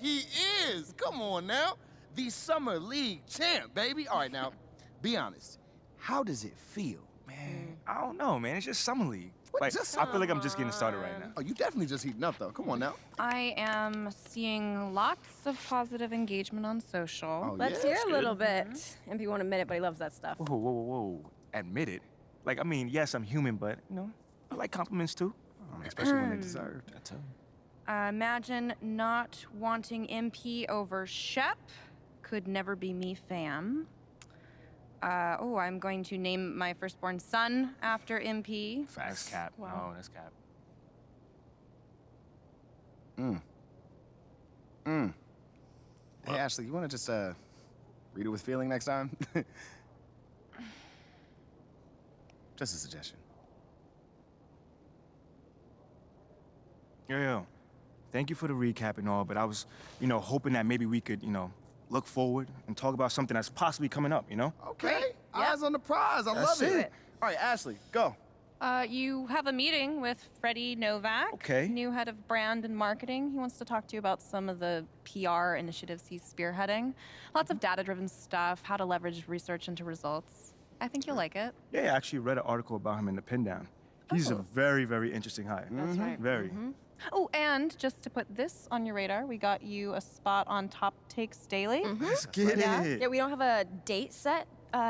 he is. Come on now. The Summer League champ, baby. All right, now, be honest. How does it feel? Man, I don't know, man. It's just summer league. What, Like, just I feel like I'm just getting started right now. Oh, you definitely just heating up, though. Come on now. I am seeing lots of positive engagement on social. Oh, Let's yeah, hear a little bit. MP won't admit it, but he loves that stuff. Whoa. Admit it. Like, I mean, yes, I'm human, but, you know, I like compliments, too. Especially when they're deserved. That's it. Imagine not wanting MP over Shep. Could never be me, fam. I'm going to name my firstborn son after MP. That's cap. Wow. No, that's cap. Hey, Ashley, you want to just read it with feeling next time? Just a suggestion. Yo. Thank you for the recap and all, but I was, hoping that maybe we could, look forward and talk about something that's possibly coming up, Okay. Eyes on the prize. I love it. All right, Ashley, go. You have a meeting with Freddie Novak, Okay. new head of brand and marketing. He wants to talk to you about some of the PR initiatives he's spearheading. Lots of data-driven stuff, how to leverage research into results. I think you'll like it. Yeah, I actually read an article about him in the Pin Down. He's a very, very interesting hire. That's right. Very. Oh, and just to put this on your radar, we got you a spot on Top Takes Daily. Let's get it. Yeah, we don't have a date set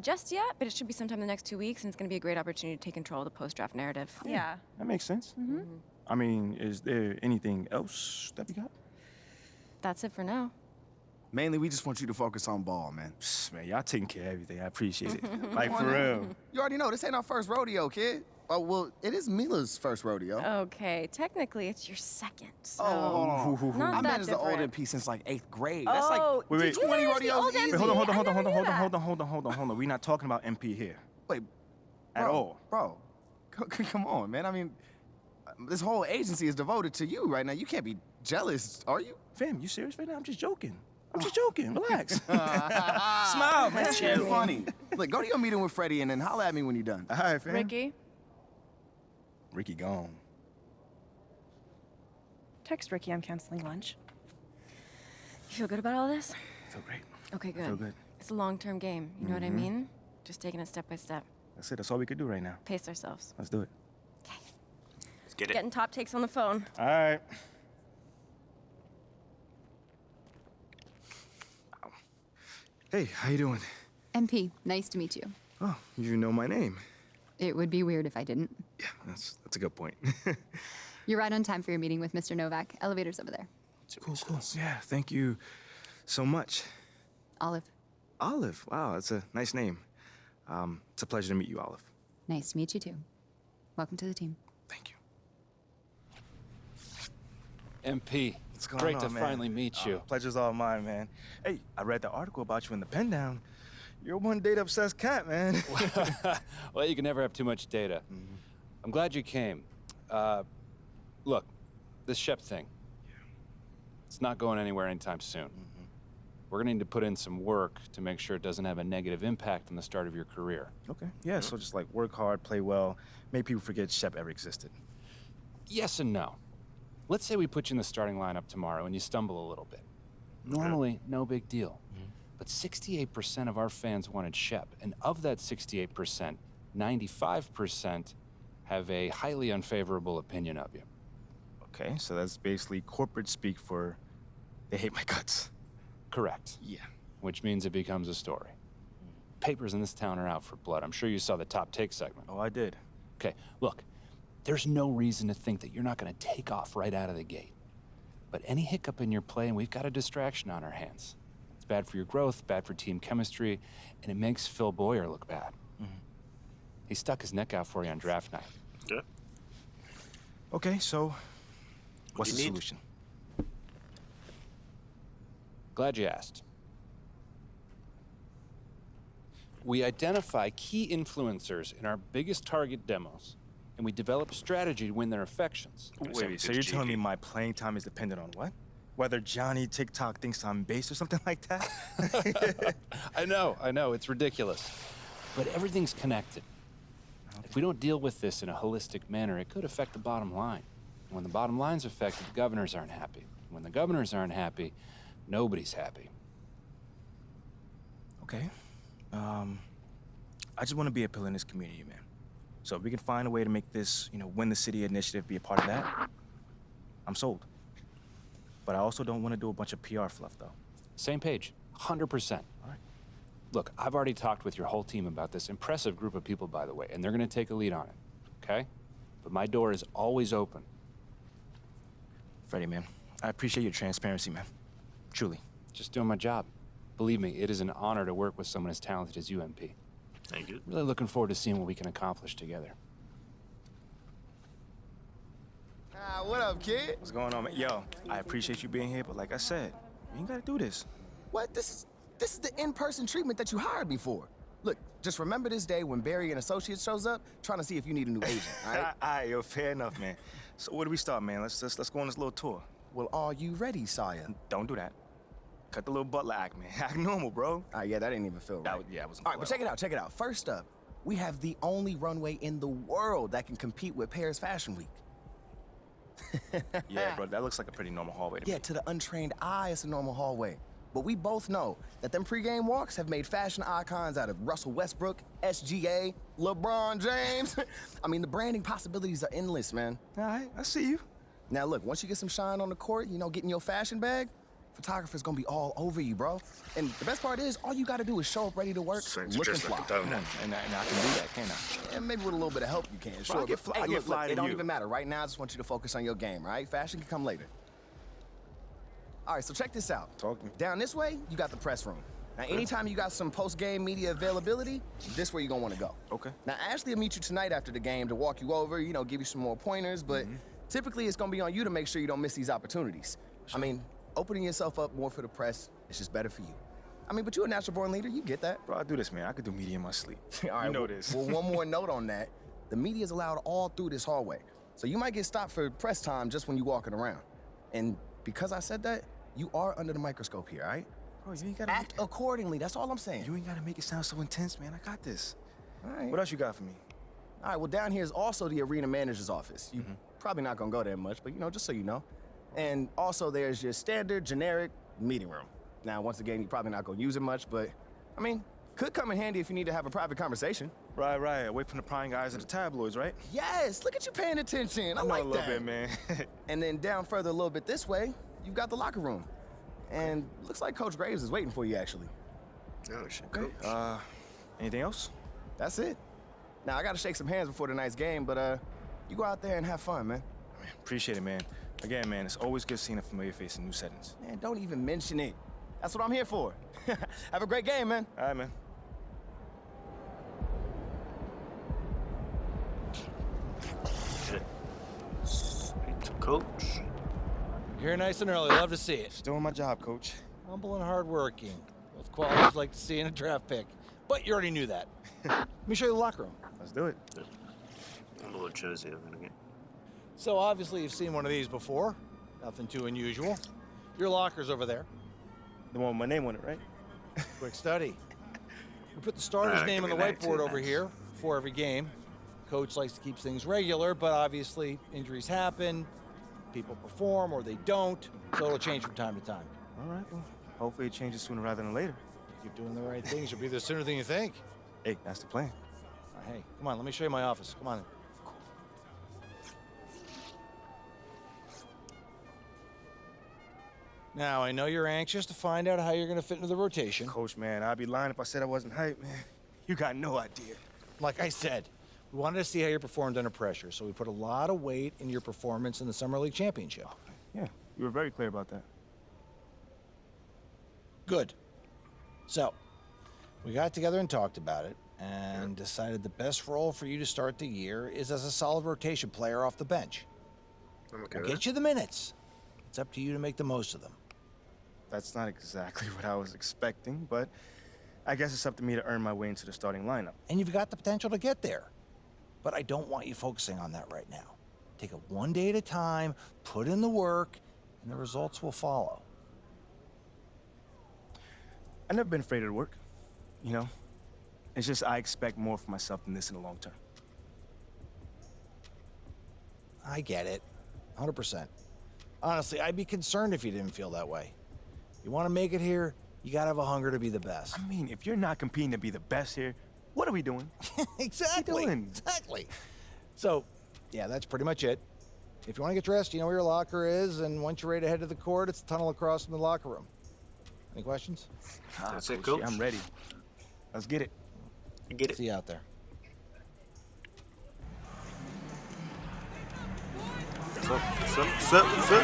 just yet, but it should be sometime in the next 2 weeks, and it's going to be a great opportunity to take control of the post-draft narrative. Yeah. That makes sense. I mean, is there anything else that we got? That's it for now. Mainly, we just want you to focus on ball, man. Man, y'all taking care of everything. I appreciate it. Like, for real. You already know, this ain't our first rodeo, kid. Oh, well, it is Mila's first rodeo. Okay, technically it's your second, so... Oh, Not I that meant as the old different. MP since like 8th grade. That's like Wait. did you 20 manage the rodeos old easy. MP? Wait, hold I never knew that. on. We're not talking about MP here. Wait, At all. Bro, come on, man. I mean, this whole agency is devoted to you right now. You can't be jealous, are you? Fam, you serious right now? I'm just joking. Relax. Smile, man. You're funny. Look, go to your meeting with Freddie and then holla at me when you're done. All right, fam. Ricky, gone. text Ricky I'm canceling lunch. You feel good about all this? I feel great. Okay, good. I feel good. It's a long-term game, you know what I mean? Just taking it step by step. That's it. That's all we could do right now. Pace ourselves. Let's do it. Okay. Let's get it. Getting top takes on the phone. All right. Hey, how you doing? MP, nice to meet you. Oh, you know my name. It would be weird if I didn't. Yeah, that's a good point. You're right on time for your meeting with Mr. Novak. Elevator's over there. Cool. Yeah, thank you so much. Olive. Olive. Wow, that's a nice name. It's a pleasure to meet you, Olive. Nice to meet you too. Welcome to the team. Thank you. MP, What's going great on, to man? finally meet you. Pleasure's all mine, man. Hey, I read the article about you in the Pen Down. You're one date-obsessed cat, man. Well, you can never have too much data. I'm glad you came. Look, this Shep thing, it's not going anywhere anytime soon. We're gonna need to put in some work to make sure it doesn't have a negative impact on the start of your career. Okay. Yeah, so just like work hard, play well, make people forget Shep ever existed. Yes and no. Let's say we put you in the starting lineup tomorrow and you stumble a little bit. Normally, no big deal. But 68% of our fans wanted Shep, and of that 68%, 95% have a highly unfavorable opinion of you. Okay, so that's basically corporate speak for they hate my guts. Correct. Yeah. Which means it becomes a story. Papers in this town are out for blood. I'm sure you saw the Top Take segment. Oh, I did. Okay, look, there's no reason to think that you're not going to take off right out of the gate. But any hiccup in your play, and we've got a distraction on our hands. It's bad for your growth, bad for team chemistry, and it makes Phil Boyer look bad. He stuck his neck out for you on draft night. Yeah. Okay, so what's do the you need? solution? Glad you asked. We identify key influencers in our biggest target demos, and we develop a strategy to win their affections. Wait, so you're telling me my playing time is dependent on what? Whether Johnny TikTok thinks I'm base or something like that? I know, it's ridiculous. But everything's connected. If we don't deal with this in a holistic manner, it could affect the bottom line. When the bottom line's affected, the governors aren't happy. When the governors aren't happy, nobody's happy. Okay. I just want to be a pillar in this community, man. So if we can find a way to make this, Win the City initiative be a part of that, I'm sold. But I also don't want to do a bunch of PR fluff, though. Same page, 100%. All right. Look, I've already talked with your whole team about this impressive group of people, by the way, and they're going to take a lead on it, okay? But my door is always open. Freddie, man, I appreciate your transparency, man. Truly. Just doing my job. Believe me, it is an honor to work with someone as talented as you, MP. Thank you. Really looking forward to seeing what we can accomplish together. What up, kid? What's going on, man? Yo, I appreciate you being here, but like I said, you ain't gotta do this. What? This is the in-person treatment that you hired me for. Look, just remember this day when Barry and Associates shows up, trying to see if you need a new agent, all right? All right, yo, fair enough, man. So where do we start, man? Let's go on this little tour. Well, are you ready, Sire? Don't do that. Cut the little butler act, man. Act normal, bro. Yeah, that didn't even feel right. Yeah, I wasn't. All right, but check it out. First up, we have the only runway in the world that can compete with Paris Fashion Week. Yeah, bro, that looks like a pretty normal hallway to me. Yeah, to the untrained eye, it's a normal hallway. But we both know that them pregame walks have made fashion icons out of Russell Westbrook, SGA, LeBron James. I mean, the branding possibilities are endless, man. All right, I see you. Now, look, once you get some shine on the court, getting your fashion bag, photographer's gonna be all over you, bro. And the best part is, all you gotta do is show up ready to work, Seems looking just fly. like a donut. And I can do that, can't I? And maybe with a little bit of help you can. Sure, I get but, fly- I get fly it than don't you. even matter. Right now, I just want you to focus on your game, right? Fashion can come later. All right, so check this out. Talk to me. Down this way, you got the press room. Now, anytime you got some post-game media availability, this where you're gonna wanna go. Okay. Now, Ashley will meet you tonight after the game to walk you over, give you some more pointers, but typically it's gonna be on you to make sure you don't miss these opportunities. I mean, opening yourself up more for the press is just better for you. I mean, but you're a natural-born leader, you get that. Bro, I do this, man. I could do media in my sleep. All right, you know well, this. Well, one more note on that. The media is allowed all through this hallway. So you might get stopped for press time just when you're walking around. And because I said that, you are under the microscope here, all right? Bro, you ain't gotta Act accordingly, that's all I'm saying. You ain't gotta make it sound so intense, man. I got this. All right. What else you got for me? All right, well, down here is also the arena manager's office. You probably not gonna go there much, but just so you know. And also there's your standard, generic meeting room. Now, once again, you're probably not gonna use it much, but, I mean, could come in handy if you need to have a private conversation. Right. Away from the prying eyes of the tabloids, right? Yes, look at you paying attention. I know like a little that. bit, man. And then down further a little bit this way, you've got the locker room. And looks like Coach Graves is waiting for you, actually. Oh, shit, coach. Anything else? That's it. Now, I gotta shake some hands before tonight's game, but you go out there and have fun, man. Man, appreciate it, man. Again, man, it's always good seeing a familiar face in new settings. Man, don't even mention it. That's what I'm here for. Have a great game, man. All right, man. Shit. Speak to coach. Here nice and early. Love to see it. Just doing my job, coach. Humble and hardworking. Both qualities like to see in a draft pick. But you already knew that. Let me show you the locker room. Let's do it. I wonder what jersey I'm gonna get. So obviously you've seen one of these before. Nothing too unusual. Your locker's over there. The one with my name on it, right? Quick study. We put the starter's name on the whiteboard over here before every game. Coach likes to keep things regular, but obviously injuries happen, people perform or they don't, so it'll change from time to time. All right, well, hopefully it changes sooner rather than later. Keep doing the right things, you'll be there sooner than you think. Hey, that's the plan. Hey, come on, let me show you my office. Come on in. Now, I know you're anxious to find out how you're going to fit into the rotation. Coach, man, I'd be lying if I said I wasn't hyped, man. You got no idea. Like I said, we wanted to see how you performed under pressure, so we put a lot of weight in your performance in the Summer League Championship. Yeah, you were very clear about that. Good. So, we got together and talked about it, and decided the best role for you to start the year is as a solid rotation player off the bench. I'm okay We'll with get you the minutes. It's up to you to make the most of them. That's not exactly what I was expecting, but I guess it's up to me to earn my way into the starting lineup. And you've got the potential to get there. But I don't want you focusing on that right now. Take it one day at a time, put in the work, and the results will follow. I've never been afraid of the work, you know? It's just I expect more for myself than this in the long term. I get it. 100%. Honestly, I'd be concerned if you didn't feel that way. You want to make it here, you got to have a hunger to be the best. I mean, if you're not competing to be the best here, what are we doing? Exactly. What are you doing? Exactly. So, yeah, that's pretty much it. If you want to get dressed, you know where your locker is, and once you're ready to head to the court, it's the tunnel across from the locker room. Any questions? That's it, Coach. I'm ready. Let's get it. Get it. See you out there. What's up?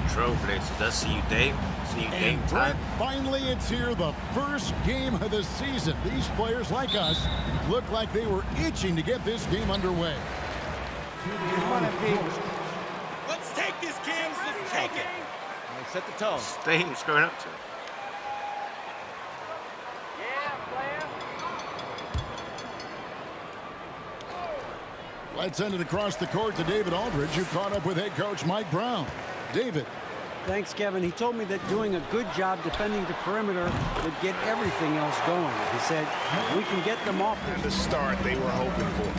Trailblazers. That's see you, Dave. See you, Dave. And Brett, finally it's here, the first game of the season. These players, like us, look like they were itching to get this game underway. Let's take this, Cams. Let's take it. Set the tone. Stadium's going up to it. Let's send it across the court to David Aldridge, who caught up with head coach Mike Brown. David. Thanks, Kevin. He told me that doing a good job defending the perimeter would get everything else going. He said, if we can get them off the start they were hoping for.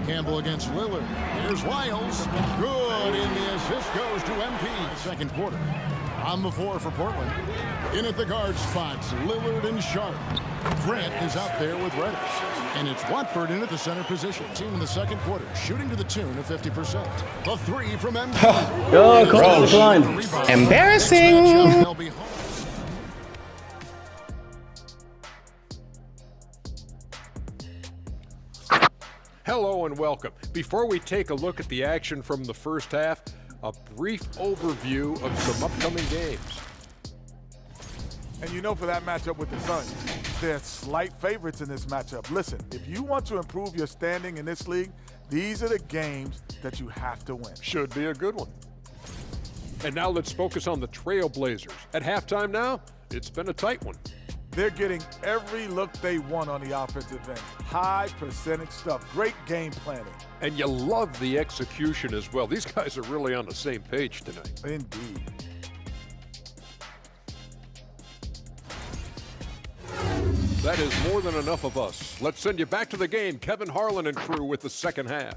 Campbell against Lillard. Here's Wiles. Good, and the assist goes to MP. Second quarter. On the floor for Portland. In at the guard spots, Lillard and Sharp. Grant is out there with Reddish. And it's Watford in at the center position. Team in the second quarter, shooting to the tune of 50%. A three from MP. Oh, call the line. Embarrassing. Hello and welcome. Before we take a look at the action from the first half, a brief overview of some upcoming games. And you know, for that matchup with the Suns, they're slight favorites in this matchup. Listen, if you want to improve your standing in this league, these are the games that you have to win. Should be a good one. And now let's focus on the Trailblazers. At halftime now, it's been a tight one. They're getting every look they want on the offensive end. High percentage stuff. Great game planning. And you love the execution as well. These guys are really on the same page tonight. Indeed. That is more than enough of us. Let's send you back to the game. Kevin Harlan and crew with the second half.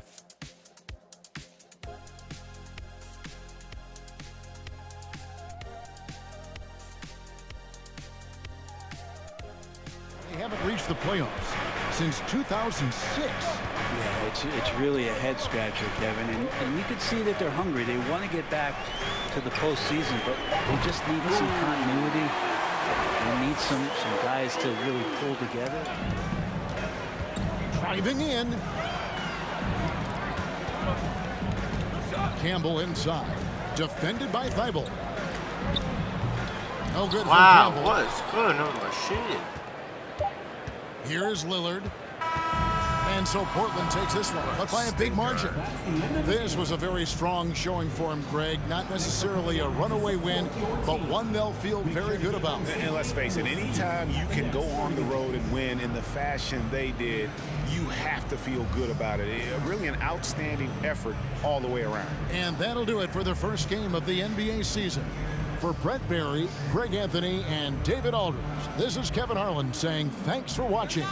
They haven't reached the playoffs since 2006. Yeah, it's really a head scratcher, Kevin, and you can see that they're hungry. They want to get back to the postseason, but they just need some continuity. They need some guys to really pull together. Driving in. Campbell inside. Defended by Thibault. No good for Campbell. What's going on my shit? Here's Lillard. And so Portland takes this one, but by a big margin. This was a very strong showing for him, Greg. Not necessarily a runaway win, but one they'll feel very good about. And let's face it, anytime you can go on the road and win in the fashion they did, you have to feel good about it. Really an outstanding effort all the way around. And that'll do it for the first game of the NBA season. For Brett Barry, Greg Anthony, and David Aldridge, this is Kevin Harlan saying thanks for watching.